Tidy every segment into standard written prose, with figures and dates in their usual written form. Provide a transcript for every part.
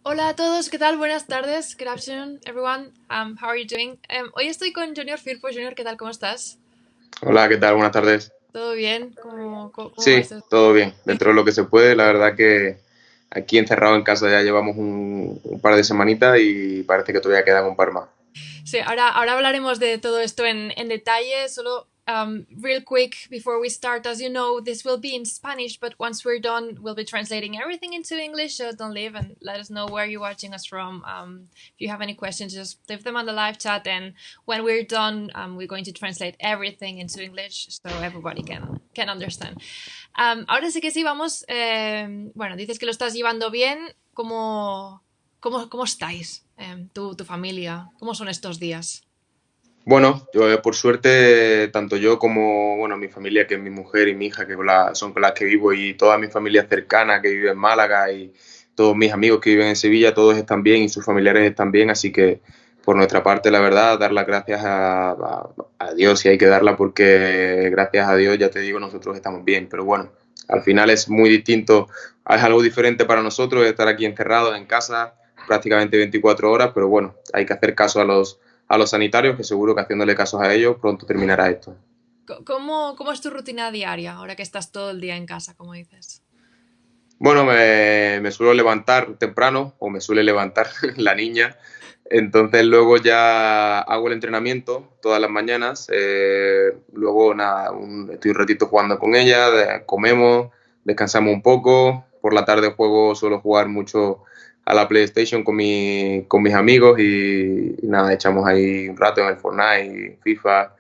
Hola a todos, ¿qué tal? Buenas tardes. Good afternoon, everyone. How are you doing? Hoy estoy con Junior Firpo. Junior, ¿qué tal? ¿Cómo estás? Hola, ¿qué tal? Buenas tardes. ¿Todo bien? ¿Cómo va Sí, esto? todo bien, dentro de lo que se puede. La verdad que aquí encerrado en casa ya llevamos un par de semanitas y parece que todavía quedan un par más. Sí, ahora hablaremos de todo esto en detalle. Solo real quick before we start, as you know, this will be in Spanish, but once we're done, we'll be translating everything into English. So don't leave and let us know where you're watching us from. If you have any questions, just leave them on the live chat. And when we're done, we're going to translate everything into English so everybody can understand. Ahora sí que sí, vamos. Bueno, dices que lo estás llevando bien. ¿Cómo estáis? Tu familia, ¿cómo son estos días? Bueno, yo por suerte, tanto yo como bueno, mi familia, que es mi mujer y mi hija, son con las que vivo, y toda mi familia cercana que vive en Málaga y todos mis amigos que viven en Sevilla, todos están bien y sus familiares están bien, así que por nuestra parte, la verdad, dar las gracias a Dios, y hay que darla porque gracias a Dios, ya te digo, nosotros estamos bien, pero bueno, al final es muy distinto, es algo diferente para nosotros estar aquí encerrados en casa prácticamente 24 horas, pero bueno, hay que hacer caso a los sanitarios, que seguro que haciéndole casos a ellos pronto terminará esto. ¿Cómo es tu rutina diaria ahora que estás todo el día en casa, como dices? Bueno, me suelo levantar temprano, o me suele levantar la niña, entonces luego ya hago el entrenamiento todas las mañanas, luego nada, estoy un ratito jugando con ella, comemos, descansamos un poco, por la tarde suelo jugar mucho a la PlayStation con mis amigos, y nada, echamos ahí un rato en el Fortnite, FIFA,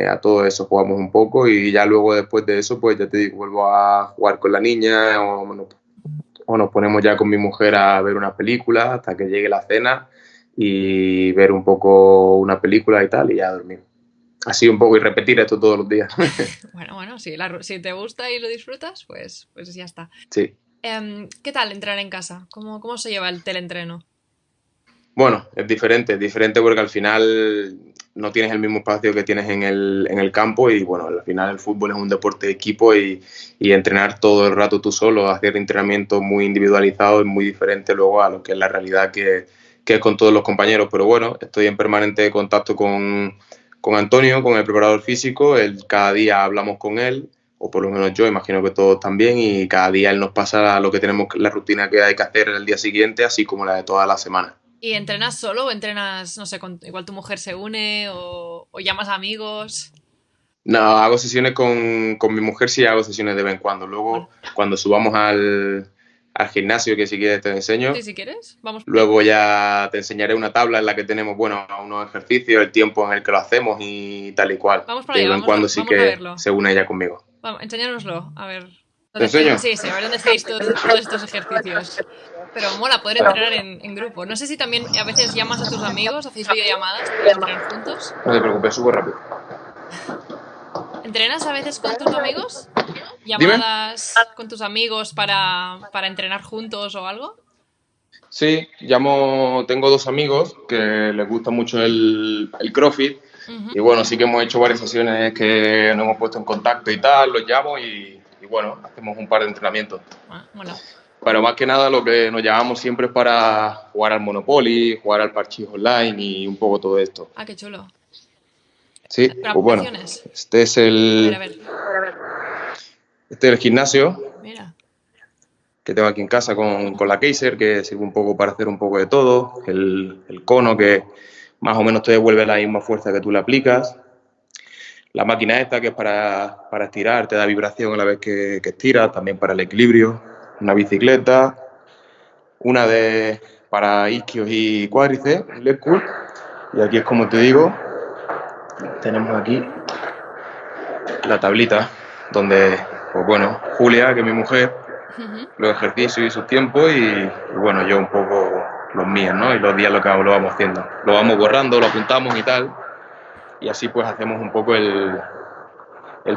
a todo eso jugamos un poco, y ya luego después de eso, pues ya te digo, vuelvo a jugar con la niña, o nos ponemos ya con mi mujer a ver una película hasta que llegue la cena, y ver un poco una película y tal, y ya dormir. Así un poco, y repetir esto todos los días. Bueno, si te gusta y lo disfrutas, pues ya está. Sí. ¿Qué tal entrenar en casa? ¿Cómo se lleva el teleentreno? Bueno, es diferente porque al final no tienes el mismo espacio que tienes en el campo, y bueno, al final el fútbol es un deporte de equipo, y entrenar todo el rato tú solo, hacer entrenamiento muy individualizado es muy diferente luego a lo que es la realidad que es con todos los compañeros. Pero bueno, estoy en permanente contacto con Antonio, con el preparador físico, cada día hablamos con él, o por lo menos yo, imagino que todos también, y cada día él nos pasa lo que tenemos, la rutina que hay que hacer el día siguiente, así como la de toda la semana. ¿Y entrenas solo o entrenas, no sé, igual tu mujer se une o llamas a amigos? No, hago sesiones con mi mujer, sí hago sesiones de vez en cuando. Bueno, Luego, cuando subamos al gimnasio, que si quieres te sí, enseño, si quieres, vamos por ahí. luego ya te enseñaré una tabla en la que tenemos, bueno, unos ejercicios, el tiempo en el que lo hacemos y tal y cual. Vamos por De ahí, vez en cuando sí vamos a que verlo. se une ella conmigo. Vamos, enséñanoslo, a ver. ¿Te ¿Dónde enseño? hacéis? Sí, sí, a ver dónde hacéis todos estos ejercicios. Pero mola poder entrenar en grupo. No sé si también a veces llamas a tus amigos, hacéis videollamadas para entrenar juntos. No te preocupes, subo rápido. ¿Entrenas a veces con tus amigos? Dime. ¿Llamadas con tus amigos para entrenar juntos o algo? Sí, tengo dos amigos que les gusta mucho el CrossFit, Ujú. y bueno, sí que hemos hecho varias sesiones que nos hemos puesto en contacto y tal, los llamo, y bueno, hacemos un par de entrenamientos. Ah, mola. Pero más que nada lo que nos llamamos siempre es para jugar al Monopoly, jugar al Parchís Online y un poco todo esto. Ah, qué chulo. Sí, ¿Con pues bueno, aplicaciones? este es A ver, el, a ver. este es el gimnasio Mira. que tengo aquí en casa con la Kaiser, que sirve un poco para hacer un poco de todo. El cono, que más o menos te devuelve la misma fuerza que tú le aplicas. La máquina esta, que es para estirar, te da vibración a la vez que estiras, también para el equilibrio. Una bicicleta, una para isquios y cuádriceps, un leg curl. Y aquí es como te digo, tenemos aquí la tablita donde, pues bueno, Julia, que es mi mujer, Ujú. los ejercicios y sus tiempos, y bueno, yo un poco los míos, ¿no? Y los días lo vamos haciendo. Lo vamos borrando, lo apuntamos y tal, y así pues hacemos un poco el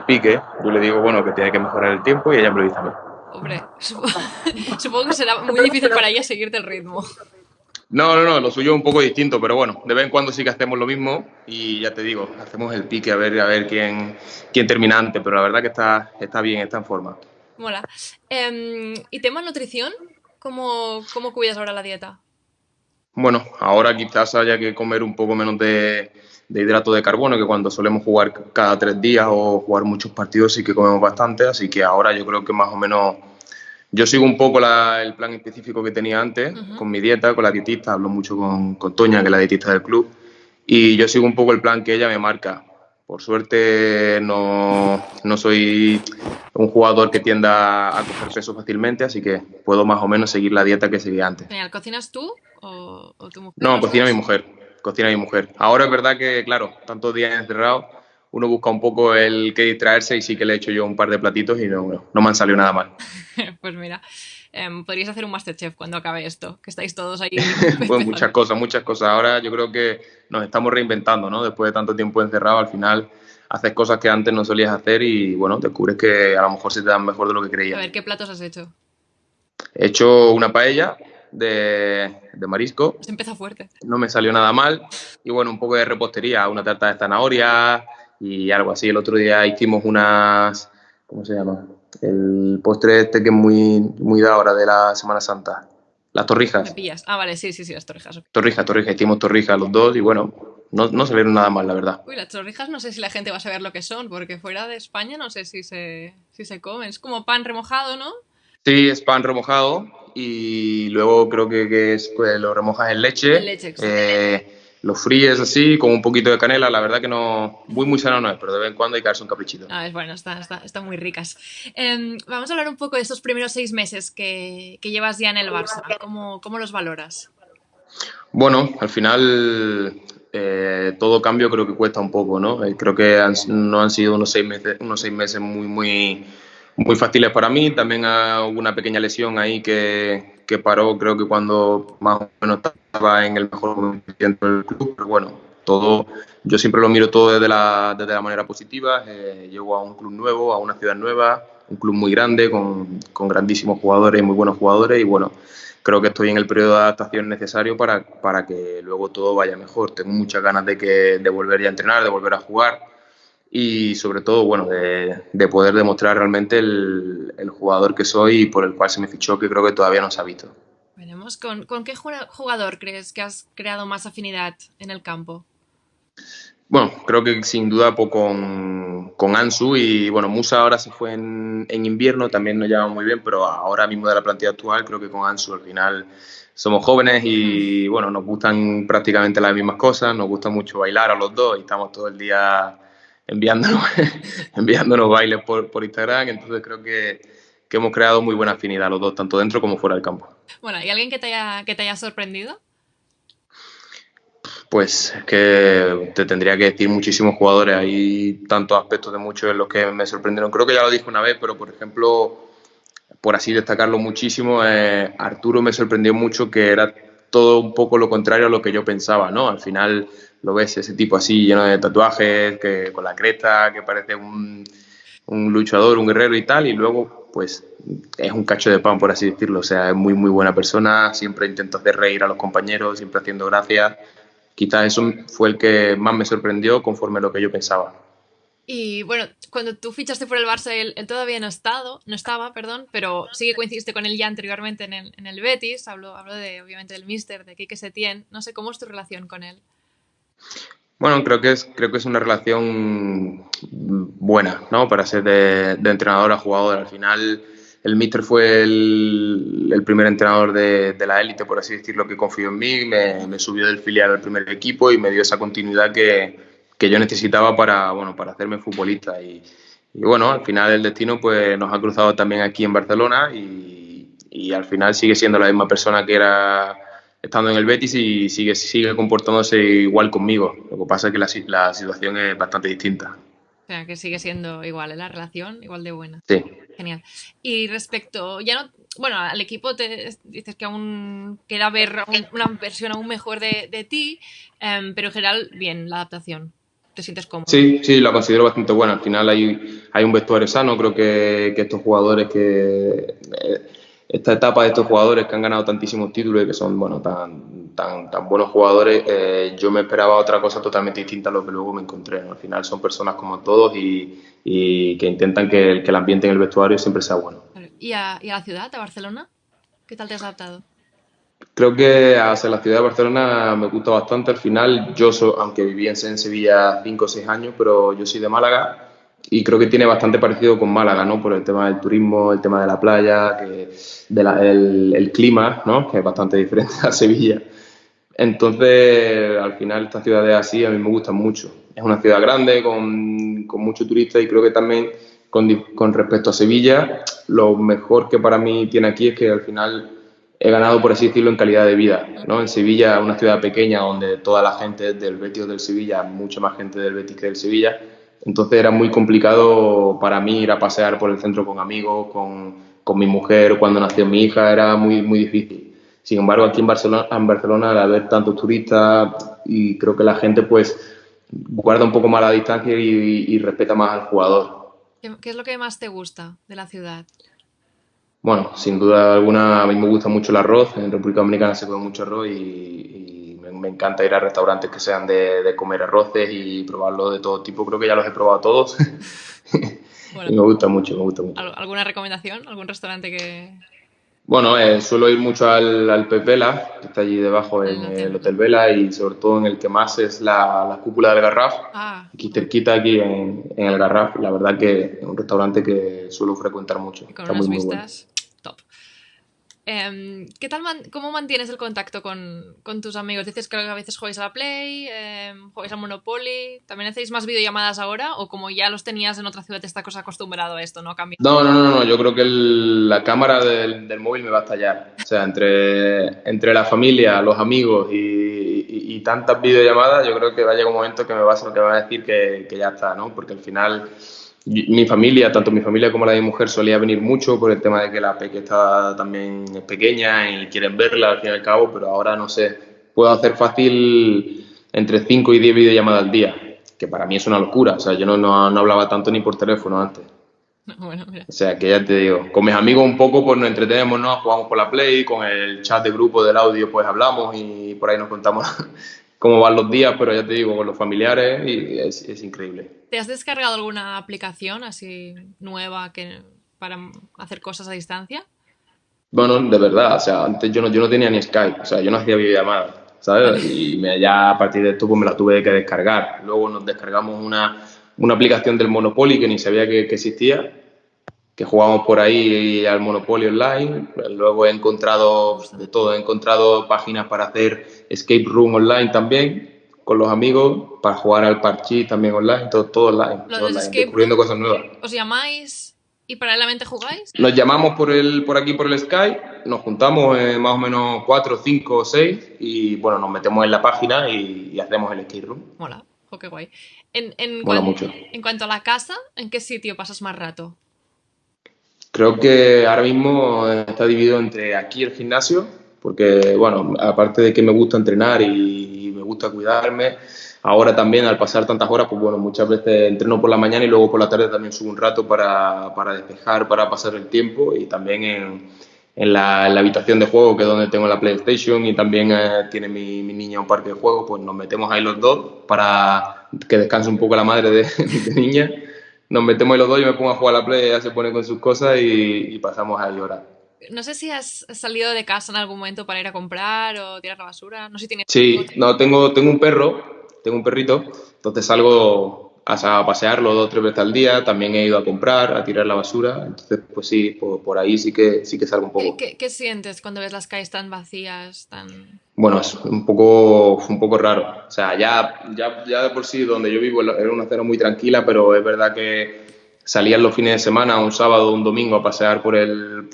pique. Yo le digo, bueno, que tiene que mejorar el tiempo, y ella me lo dice a mí. Hombre, supongo que será muy difícil para ella seguirte el ritmo. No, lo suyo es un poco distinto, pero bueno, de vez en cuando sí que hacemos lo mismo, y ya te digo, hacemos el pique a ver quién termina antes, pero la verdad que está bien, está en forma. Mola. ¿Y tema nutrición? ¿Cómo cuidas ahora la dieta? Bueno, ahora quizás haya que comer un poco menos de hidrato de carbono, que cuando solemos jugar cada 3 días o jugar muchos partidos sí que comemos bastante, así que ahora yo creo que más o menos yo sigo un poco el plan específico que tenía antes Ujú. con mi dieta, con la dietista, hablo mucho con Toña, que es la dietista del club, y yo sigo un poco el plan que ella me marca. Por suerte no soy un jugador que tienda a coger peso fácilmente, así que puedo más o menos seguir la dieta que seguía antes. Genial. ¿Cocinas tú o tu mujer, No, los cocina mi dos? mujer, cocina mi mujer. Ahora es verdad que, claro, tantos días encerrado, uno busca un poco el que distraerse y sí que le he hecho yo un par de platitos y no me han salido nada mal. Pues mira, podríais hacer un MasterChef cuando acabe esto, que estáis todos ahí Pues empezando. muchas cosas, muchas cosas. Ahora yo creo que nos estamos reinventando, ¿no? Después de tanto tiempo encerrado, al final haces cosas que antes no solías hacer y, bueno, descubres que a lo mejor se te dan mejor de lo que A creías. ver, ¿qué platos has hecho? He hecho una paella de marisco, Has empezado fuerte. no me salió nada mal. Y bueno, un poco de repostería, una tarta de zanahoria y algo así. El otro día hicimos unas, ¿cómo se llama? El postre este que es muy de ahora, de la Semana Santa. Las Me torrijas. pillas. Ah, vale, sí, sí, sí, las torrijas. Ok. Torrijas, hicimos torrijas los dos y bueno, no salieron nada mal, la verdad. Uy, las torrijas no sé si la gente va a saber lo que son, porque fuera de España no sé si se comen. Es como pan remojado, ¿no? Sí, es pan remojado y luego creo que es, pues, lo remojas en En leche, leche, exacto. lo fríes así con un poquito de canela. La verdad que no, muy sano no es, pero de vez en cuando hay que darse un caprichito. Ah, es bueno, están muy ricas. Vamos a hablar un poco de estos primeros 6 meses que llevas ya en el Barça. ¿Cómo los valoras? Bueno, al final todo cambio creo que cuesta un poco, ¿no? Creo que no han sido unos 6 meses muy fáciles para mí. También hubo una pequeña lesión ahí que paró, creo que cuando más o menos estaba en el mejor momento del club. Pero bueno, yo siempre lo miro todo desde la manera positiva. Llego a un club nuevo, a una ciudad nueva, un club muy grande, con grandísimos jugadores, muy buenos jugadores y bueno, creo que estoy en el periodo de adaptación necesario para que luego todo vaya mejor. Tengo muchas ganas de volver ya a entrenar, de volver a jugar y sobre todo, bueno, de poder demostrar realmente el jugador que soy y por el cual se me fichó, que creo que todavía no se ha visto. Veremos. ¿Con qué jugador crees que has creado más afinidad en el campo? Bueno, creo que sin duda pues, con Ansu y bueno, Musa ahora se fue en invierno, también nos llevamos muy bien, pero ahora mismo de la plantilla actual creo que con Ansu al final somos jóvenes Hmm. y bueno, nos gustan prácticamente las mismas cosas, nos gusta mucho bailar a los dos y estamos todo el día enviándonos, enviándonos bailes por Instagram, entonces creo que hemos creado muy buena afinidad los dos, tanto dentro como fuera del campo. Bueno, ¿y alguien que te haya sorprendido? Pues es que te tendría que decir muchísimos jugadores. Hay tantos aspectos de muchos en los que me sorprendieron. Creo que ya lo dije una vez, pero por ejemplo, por así destacarlo muchísimo, Arturo me sorprendió mucho que era todo un poco lo contrario a lo que yo pensaba, ¿no? Al final lo ves ese tipo así lleno de tatuajes, que con la cresta, que parece un luchador, un guerrero y tal, y luego pues es un cacho de pan, por así decirlo. O sea, es muy buena persona, siempre intenta hacer reír a los compañeros, siempre haciendo gracias. Quizás eso fue el que más me sorprendió conforme a lo que yo pensaba. Y bueno, cuando tú fichaste por el Barça, él todavía no estaba, perdón, pero sí que coincidiste con él ya anteriormente en el Betis. Hablo obviamente del Míster, de Quique Setién. No sé cómo es tu relación con él. Bueno, creo que es una relación buena, ¿no? Para ser de entrenador a jugador. Al final, el míster fue el primer entrenador de la élite, por así decirlo, que confió en mí, me subió del filial al primer equipo y me dio esa continuidad que yo necesitaba para hacerme futbolista. Y bueno, al final el destino pues, nos ha cruzado también aquí en Barcelona y al final sigue siendo la misma persona que era estando en el Betis y sigue comportándose igual conmigo. Lo que pasa es que la situación es bastante distinta. O sea, que sigue siendo igual, ¿eh? La relación, igual de buena. Sí. Genial. Y respecto, ya no, bueno, al equipo te dices que aún queda ver una versión aún mejor de ti, pero en general, bien, la adaptación. ¿Te sientes cómodo? Sí, la considero bastante buena. Al final hay un vestuario sano. Creo que estos jugadores esta etapa de estos jugadores que han ganado tantísimos títulos y que son bueno tan buenos jugadores, yo me esperaba otra cosa totalmente distinta a lo que luego me encontré, ¿no? Al final son personas como todos y que intentan que el ambiente en el vestuario siempre sea bueno. ¿Y a la ciudad, a Barcelona? ¿Qué tal te has adaptado? Creo que hacia la ciudad de Barcelona me gusta bastante. Al final, aunque viví en Sevilla 5 o 6 años, pero yo soy de Málaga y creo que tiene bastante parecido con Málaga, ¿no? Por el tema del turismo, el tema de la playa, el clima, ¿no? Que es bastante diferente a Sevilla. Entonces, al final, estas ciudades así a mí me gustan mucho. Es una ciudad grande, con muchos turistas y creo que también con respecto a Sevilla, lo mejor que para mí tiene aquí es que al final he ganado, por así decirlo, en calidad de vida, ¿no? En Sevilla, una ciudad pequeña donde toda la gente es del Betis o del Sevilla, mucha más gente del Betis que del Sevilla, entonces era muy complicado para mí ir a pasear por el centro con amigos, con mi mujer, cuando nació mi hija, era muy, muy difícil. Sin embargo, aquí en Barcelona, al haber tantos turistas y creo que la gente pues guarda un poco más la distancia y respeta más al jugador. ¿Qué es lo que más te gusta de la ciudad? Bueno, sin duda alguna, a mí me gusta mucho el arroz. En República Dominicana se come mucho arroz y me encanta ir a restaurantes que sean de comer arroces y probarlo de todo tipo. Creo que ya los he probado todos Bueno, y me gusta mucho, me gusta mucho. ¿alguna recomendación? ¿Algún restaurante que... Bueno, suelo ir mucho al Pep Vela, que está allí debajo El en hotel, el ¿verdad? Hotel Vela y sobre todo en el que más es la cúpula del Garraf, Ah, aquí cerquita, aquí en el Garraf. La verdad que es un restaurante que suelo frecuentar mucho. y con Está unas muy, muy bueno. vistas top. ¿Qué tal cómo mantienes el contacto con tus amigos? Dices que a veces jugáis a la Play, jugáis al Monopoly. ¿También hacéis más videollamadas ahora? ¿O como ya los tenías en otra ciudad, te estás acostumbrado a esto, no cambia? No, no, no, no, yo creo que la cámara del móvil me va a estallar. O sea, entre la familia, los amigos y tantas videollamadas, yo creo que va a llegar un momento que me va a decir que ya está, ¿no? Porque al final mi familia, tanto mi familia como la de mi mujer, solía venir mucho por el tema de que la peque está también es pequeña y quieren verla al fin y al cabo, pero ahora no sé, puedo hacer fácil entre 5 y 10 videollamadas al día, que para mí es una locura. O sea, yo no hablaba tanto ni por teléfono antes. Bueno, mira. O sea, que ya te digo, con mis amigos un poco pues nos entretenemos, ¿no? Jugamos por la Play, con el chat de grupo del audio pues hablamos y por ahí nos contamos cómo van los días, pero ya te digo, con los familiares y es increíble. ¿Te has descargado alguna aplicación así nueva para hacer cosas a distancia? Bueno, de verdad, o sea, antes yo no tenía ni Skype, o sea, yo no hacía videollamadas, Vale. ¿sabes? Y ya a partir de esto pues me la tuve que descargar. Luego nos descargamos una aplicación del Monopoly que ni sabía que existía, que jugamos por ahí al Monopoly online. Luego he Me encontrado gusta. de todo, he encontrado páginas para hacer escape room online también, con los amigos, para jugar al parchís también online, Lo de todo los online, escape room, descubriendo cosas nuevas. ¿os llamáis y paralelamente jugáis? Nos llamamos por aquí por el Skype, nos juntamos más o menos 4, 5 o 6 y bueno, nos metemos en la página y hacemos el escape room. Mola. Jo, qué guay. En, en, Mola cuan- mucho. en cuanto a la casa, ¿en qué sitio pasas más rato? Creo que ahora mismo está dividido entre aquí el gimnasio, porque, bueno, aparte de que me gusta entrenar y me gusta cuidarme, ahora también al pasar tantas horas, pues bueno, muchas veces entreno por la mañana y luego por la tarde también subo un rato para despejar, para pasar el tiempo y también en la habitación de juego, que es donde tengo la PlayStation y también tiene mi niña un parque de juegos, pues nos metemos ahí los dos para que descanse un poco la madre de niña. Nos metemos ahí los dos, yo me pongo a jugar a la Play, ella se pone con sus cosas y pasamos ahí horas. No sé si has salido de casa en algún momento para ir a comprar o tirar la basura. No sé si tienes Sí, coche. no, tengo un perro, tengo un perrito, entonces salgo a pasearlo 2 o 3 veces al día, también he ido a comprar, a tirar la basura, entonces pues sí, por ahí sí que salgo un ¿Qué, poco. qué- qué sientes cuando ves las calles tan vacías, tan... Bueno, es un poco raro. O sea, ya de por sí donde yo vivo era una zona muy tranquila, pero es verdad que salían los fines de semana, un sábado o un domingo, a pasear por el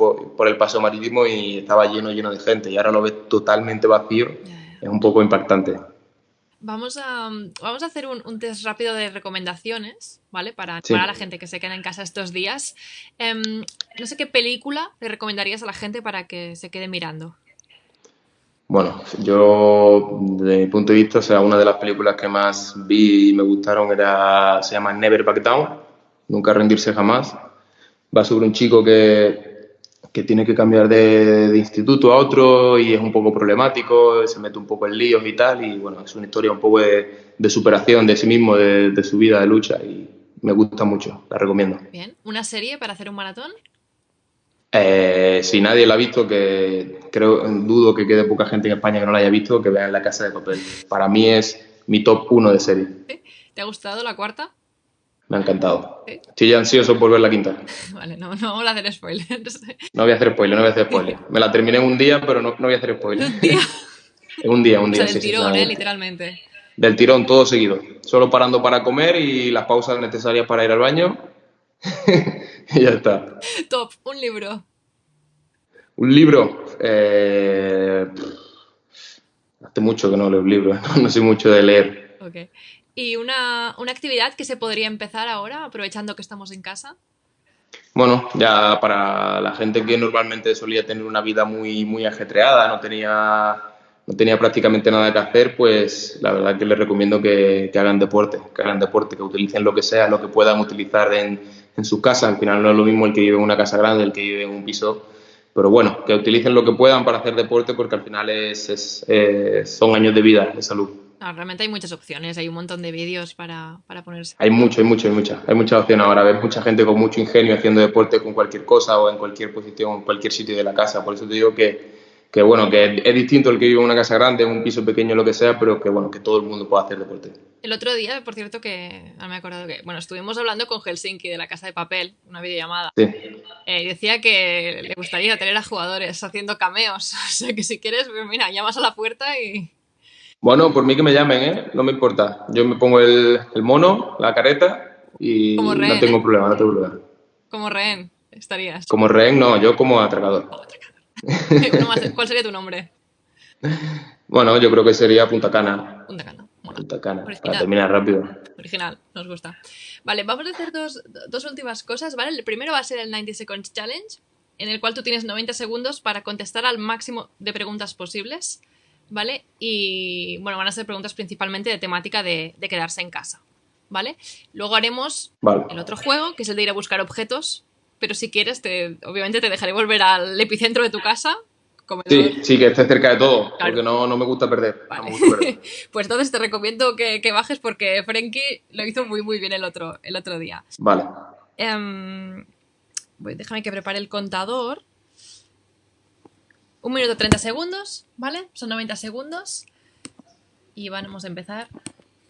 paseo marítimo y estaba lleno, lleno de gente. Y ahora lo ves totalmente vacío. Ya, ya. Es un poco impactante. Vamos a hacer un test rápido de recomendaciones, ¿vale? Para animar a la Sí. gente que se queda en casa estos días. No sé qué película le recomendarías a la gente para que se quede mirando. Bueno, yo, desde mi punto de vista, o sea, una de las películas que más vi y me gustaron se llama Never Back Down, Nunca rendirse jamás. Va sobre un chico que tiene que cambiar de instituto a otro y es un poco problemático, se mete un poco en líos y tal, y bueno, es una historia un poco de superación de sí mismo, de su vida, de lucha, y me gusta mucho, la recomiendo. Bien. ¿Una serie para hacer un maratón? Si nadie la ha visto, que dudo que quede poca gente en España que no la haya visto, que vean La Casa de Papel. Para mí es mi top 1 de serie. ¿Sí? ¿Te ha gustado la cuarta? Me ha encantado. Sí. Estoy ya ansioso por ver la quinta. Vale, no vamos a hacer spoilers. No voy a hacer spoiler. Me la terminé en un día, pero no voy a hacer spoiler. Un día. En un día, O sea, del sí, tirón, sí, literalmente. Del tirón, todo seguido. Solo parando para comer y las pausas necesarias para ir al baño. Y ya está. Top, un libro. Un libro. Hace mucho que no leo libros, no soy mucho de leer. Ok. ¿Y una actividad que se podría empezar ahora, aprovechando que estamos en casa? Bueno, ya para la gente que normalmente solía tener una vida muy ajetreada, no tenía prácticamente nada que hacer, pues la verdad que les recomiendo que hagan deporte, que utilicen lo que sea, lo que puedan utilizar en su casa. Al final no es lo mismo el que vive en una casa grande, el que vive en un piso, pero bueno, que utilicen lo que puedan para hacer deporte porque al final son años de vida, de salud. No, realmente hay muchas opciones, hay un montón de vídeos para ponerse. Hay mucha opción ahora. Ves mucha gente con mucho ingenio haciendo deporte con cualquier cosa o en cualquier posición, en cualquier sitio de la casa. Por eso te digo que bueno, que es distinto el que vive en una casa grande, en un piso pequeño, lo que sea, pero que bueno, que todo el mundo pueda hacer deporte. El otro día, por cierto, que no me he acordado que, bueno, estuvimos hablando con Helsinki de La Casa de Papel, una videollamada. Sí. Y decía que le gustaría tener a jugadores haciendo cameos. O sea que si quieres, pues mira, llamas a la puerta y... Bueno, por mí que me llamen, ¿eh? No me importa. Yo me pongo el mono, la careta y Como rehén, no tengo problema. Como rehén estarías. Como rehén, no, yo como atracador. ¿Cuál sería tu nombre? Bueno, yo creo que sería Punta Cana. Punta Cana. Mola. Punta Cana, Original. para terminar rápido. Original, nos gusta. Vale, vamos a hacer dos últimas cosas, ¿vale? El primero va a ser el 90 Seconds Challenge, en el cual tú tienes 90 segundos para contestar al máximo de preguntas posibles, ¿vale? Y, bueno, van a ser preguntas principalmente de temática de quedarse en casa, ¿vale? Luego haremos el otro juego, que es el de ir a buscar objetos, pero si quieres, obviamente te dejaré volver al epicentro de tu casa. Sí, que esté cerca de todo, claro. Porque no me gusta perder. Vale. No me gusta perder. Pues entonces te recomiendo que bajes porque Frenkie lo hizo muy bien el otro día. Vale. Déjame que prepare el contador. 1 minuto 30 segundos, ¿vale? Son 90 segundos. Y vamos a empezar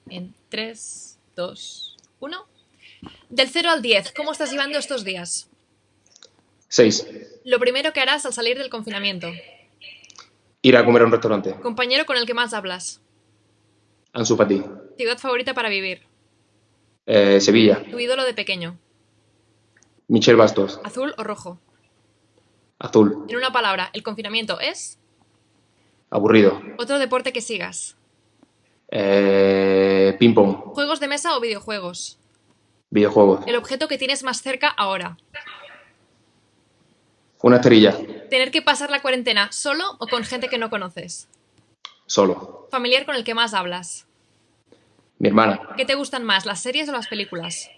en 3, 2, 1. Del 0 al 10, ¿cómo estás llevando estos días? 6. Lo primero que harás al salir del confinamiento. Ir a comer a un restaurante. Compañero con el que más hablas. Ansu Fati. Ciudad favorita para vivir. Sevilla. Tu ídolo de pequeño. Michel Bastos. ¿Azul o rojo? Azul. En una palabra, el confinamiento es... Aburrido. Otro deporte que sigas. Ping pong. ¿Juegos de mesa o videojuegos? Videojuegos. El objeto que tienes más cerca ahora. Una esterilla. ¿Tener que pasar la cuarentena solo o con gente que no conoces? Solo. ¿Familiar con el que más hablas? Mi hermana. ¿Qué te gustan más, las series o las películas?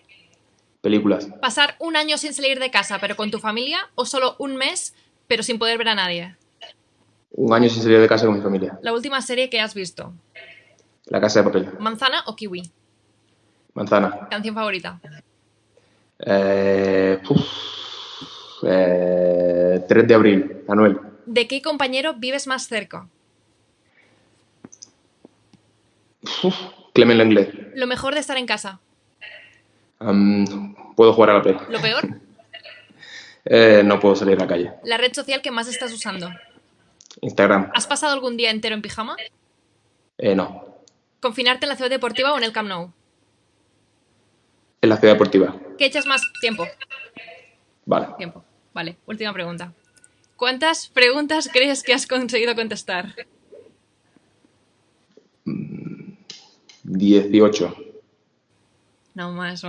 Películas. ¿Pasar un año sin salir de casa pero con tu familia o solo un mes pero sin poder ver a nadie? Un año sin salir de casa con mi familia. La última serie que has visto. La Casa de Papel. ¿Manzana o kiwi? Manzana. ¿Canción favorita? 3 de abril, Anuel. ¿De qué compañero vives más cerca? Clement Lenglet. ¿Lo mejor de estar en casa? Puedo jugar a la Play. ¿Lo peor? No puedo salir a la calle. ¿La red social que más estás usando? Instagram. ¿Has pasado algún día entero en pijama? No. ¿Confinarte en la ciudad deportiva o en el Camp Nou? En la ciudad deportiva. ¿Qué echas más tiempo? Vale. Tiempo. Vale, última pregunta. ¿Cuántas preguntas crees que has conseguido contestar? 18. No, más.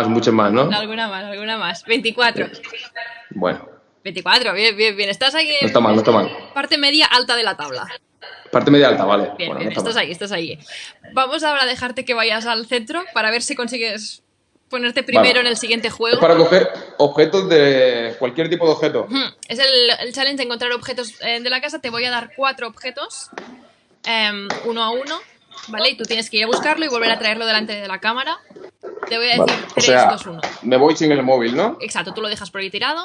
Muchas más, ¿no? Alguna más. 24. Bueno. 24, bien. Estás ahí en... No está mal. Parte media alta de la tabla. Parte media alta, vale. Bien, bueno, estás ahí. Vamos ahora a dejarte que vayas al centro para ver si consigues ponerte primero en el siguiente juego. Es para coger objetos de cualquier tipo de objeto. Es el challenge de encontrar objetos de la casa. Te voy a dar 4 objetos, uno a uno, ¿vale? Y tú tienes que ir a buscarlo y volver a traerlo delante de la cámara. Te voy a decir 3, 2, 1. Me voy sin el móvil, ¿no? Exacto, tú lo dejas por ahí tirado.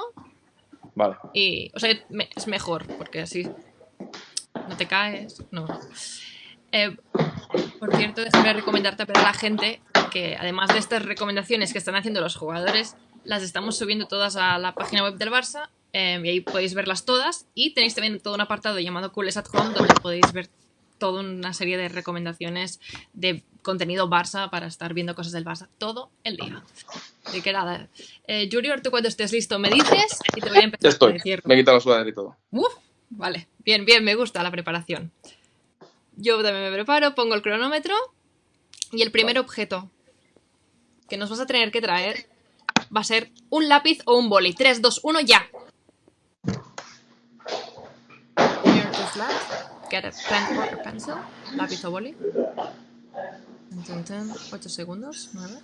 vale. Y, o sea, es mejor, porque así no te caes, no. Por cierto, déjame recomendarte a la gente que además de estas recomendaciones que están haciendo los jugadores, las estamos subiendo todas a la página web del Barça, y ahí podéis verlas todas, y tenéis también todo un apartado llamado Culés at Home donde podéis ver toda una serie de recomendaciones de contenido Barça para estar viendo cosas del Barça todo el día. Así que nada, Junior, tú cuando estés listo me dices y te voy a empezar Ya estoy, a decir. me he quitado la sudadera y todo. Vale, bien, me gusta la preparación. Yo también me preparo, pongo el cronómetro y el primer objeto que nos vas a tener que traer va a ser un lápiz o un boli. 3, 2, 1, ya. Junior just left. Get a pen or a pencil. Lápiz o boli. 8 segundos. 9.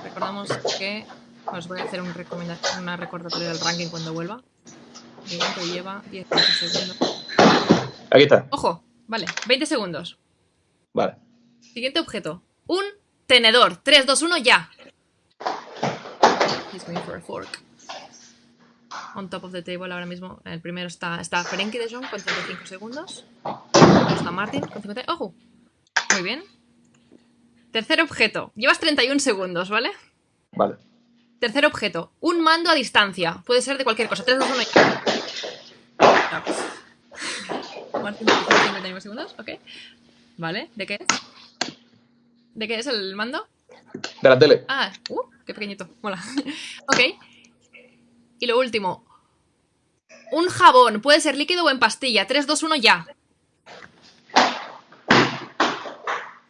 Recordamos que os voy a hacer una recordatoria del ranking cuando vuelva. Que lleva 18 segundos. Aquí está. Ojo, vale, 20 segundos. Vale. Siguiente objeto. Un tenedor. 3, 2, 1, ya. He's going for a fork. On top of the table ahora mismo. El primero está Frenkie de Jong con 35 segundos. Luego está Martin con 50. ¡Ojo! Muy bien. Tercer objeto. Llevas 31 segundos, ¿vale? Vale. Tercer objeto. Un mando a distancia. Puede ser de cualquier cosa. 3, 2, 1, ya. Martin, 59 segundos. Ok. Vale. ¿De qué es? ¿De qué es el mando? De la tele. Ah, qué pequeñito. Mola. Ok. Y lo último. Un jabón. Puede ser líquido o en pastilla. 3, 2, 1, ya.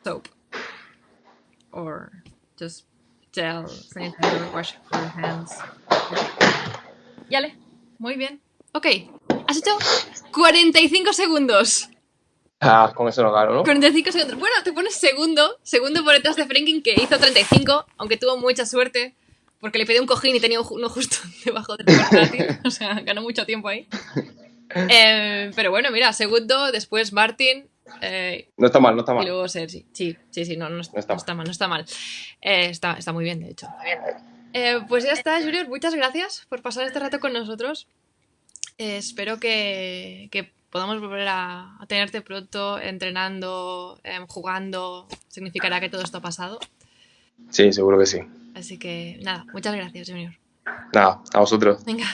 Soap. Or just gel. Sanitizer. Wash your hands. Yale. Muy bien. Ok. Has hecho 45 segundos. Ah, con eso no gano, ¿no? 45 segundos. Bueno, te pones segundo por detrás de Frenkie, que hizo 35, aunque tuvo mucha suerte, porque le pedí un cojín y tenía uno justo debajo del portátil. O sea, ganó mucho tiempo ahí. Pero bueno, mira, segundo, después Martin. No está mal, no está mal. Y luego Sergi. Sí, no está mal. Está muy bien, de hecho. Pues ya está, Junior, muchas gracias por pasar este rato con nosotros. Espero que podamos volver a tenerte pronto entrenando, jugando. Significará que todo esto ha pasado. Sí, seguro que sí. Así que nada, muchas gracias, Junior. Nada, a vosotros. Venga.